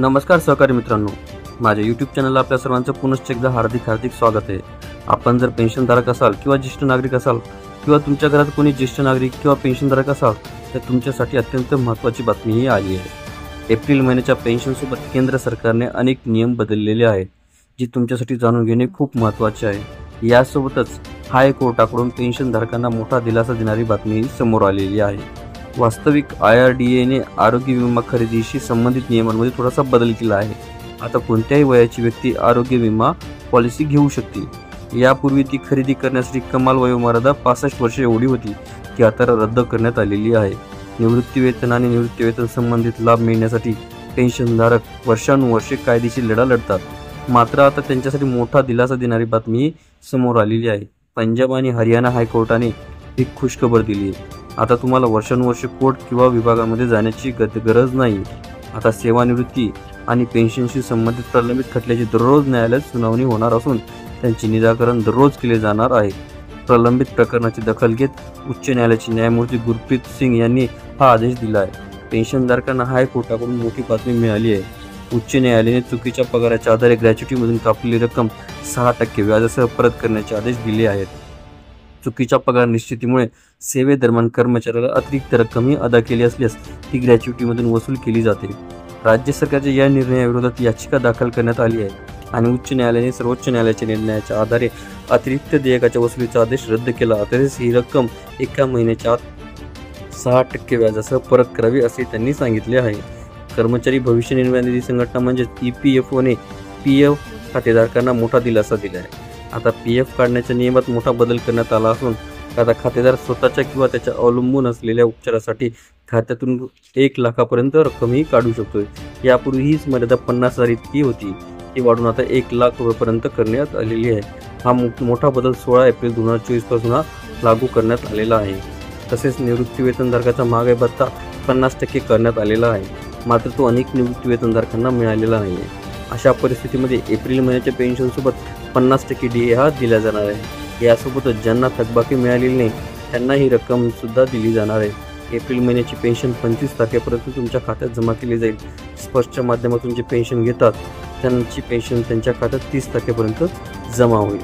नमस्कार सहकारी मित्रांनो, माझ्या यूट्यूब चॅनलला आपल्या सर्वांचं पुनश्च एकदा हार्दिक स्वागत आहे। आपण जर पेन्शनधारक असाल किंवा ज्येष्ठ नागरिक असाल किंवा तुमच्या घरात कोणी ज्येष्ठ नागरिक किंवा पेन्शनधारक असाल तर तुमच्यासाठी अत्यंत महत्त्वाची बातमी ही आली आहे। एप्रिल महिन्याच्या पेन्शनसोबत केंद्र सरकारने अनेक नियम बदललेले आहेत, जी तुमच्यासाठी जाणून घेणे खूप महत्त्वाचे आहे। यासोबतच हायकोर्टाकडून पेन्शनधारकांना मोठा दिलासा देणारी बातमी समोर आलेली आहे। वास्तविक IRDA ने आरोग्य विमा खरेदीशी संबंधित नियमांमध्ये थोडासा बदल केला आहे। आता कोणत्याही वयाची व्यक्ती आरोग्य विमा पॉलिसी घेऊ शकते। यापूर्वी ती खरेदी करण्यासाठी कमाल वयोमर्यादा 65 वर्षे एवढी होती, ती आता रद्द करण्यात आलेली आहे। निवृत्तीवेतन आणि निवृत्तीवेतन संबंधित लाभ मिळण्यासाठी पेन्शनधारक वर्षानुवर्षे कायदेशीर लढा लढतात। मात्र आता त्यांच्यासाठी मोठा दिलासा देणारी बातमी समोर आलेली आहे। पंजाब आणि हरियाणा हायकोर्टाने ही खुशखबर दिली आहे। आता तुम्हाला वर्षानुवर्षे कोर्ट किंवा विभागामध्ये जाण्याची गरज नाही। आता सेवानिवृत्ती आणि पेन्शनशी संबंधित प्रलंबित खटल्याची दररोज न्यायालयात सुनावणी होणार असून त्यांचे निराकरण दररोज केले जाणार आहे। प्रलंबित प्रकरणाची दखल घेत उच्च न्यायालयाचे न्यायमूर्ती गुरप्रीत सिंग यांनी हा आदेश दिला आहे। पेन्शनधारकांना हायकोर्टाकडून मोठी बातमी मिळाली आहे। उच्च न्यायालयाने चुकीच्या पगाराच्या आधारे ग्रॅच्युटीमधून कापलेली रक्कम 6% व्याजासह परत करण्याचे आदेश दिले आहेत। चुकीच्या पगार निश्चितीमुळे सेवेदरम्यान कर्मचाऱ्याला अतिरिक्त रक्कमही अदा केली असल्यास ती ग्रॅच्युटीमधून वसूल केली जाते। राज्य सरकारच्या या निर्णयाविरोधात याचिका दाखल करण्यात आली आहे आणि उच्च न्यायालयाने सर्वोच्च न्यायालयाच्या निर्णयाच्या आधारे अतिरिक्त देयकाच्या वसुलीचा आदेश रद्द केला। तसेच ही रक्कम एका महिन्याच्या आत 6% व्याजासह परत करावी असे त्यांनी सांगितले आहे। कर्मचारी भविष्य निर्वाह निधी संघटना म्हणजे EPFO ने PF खातेधारकांना मोठा दिलासा दिला आहे। आता PF काढण्याच्या नियमात मोठा बदल करण्यात आला असून आता खातेदार स्वतःच्या किंवा त्याच्या अवलंबून असलेल्या उपचारासाठी खात्यातून 1 लाखापर्यंत रक्कमही काढू शकतोय। यापूर्वी हीच मर्यादा 50,000 इतकी होती, ती वाढून आता 1 लाख रुपयापर्यंत करण्यात आलेली आहे। हा मोठा बदल 16 एप्रिल 2024 पासून लागू करण्यात आलेला आहे। तसेच निवृत्तीवेतनधारकाचा महागाई भत्ता 50% करण्यात आलेला आहे, मात्र तो अनेक निवृत्तीवेतनधारकांना मिळालेला नाही आहे। अशा परिस्थितीमध्ये एप्रिल महिन्याच्या पेन्शनसोबत 50% DA हा दिला जाणार आहे। यासोबतच ज्यांना थकबाकी मिळालेली नाही त्यांना ही रक्कम सुद्धा दिली जाणार आहे। एप्रिल महिन्याची पेन्शन 25 तारखेपर्यंत तुमच्या खात्यात जमा केली जाईल। स्पष्टच्या माध्यमातून जे पेन्शन घेतात त्यांची पेन्शन त्यांच्या खात्यात 30 तारखेपर्यंत जमा होईल।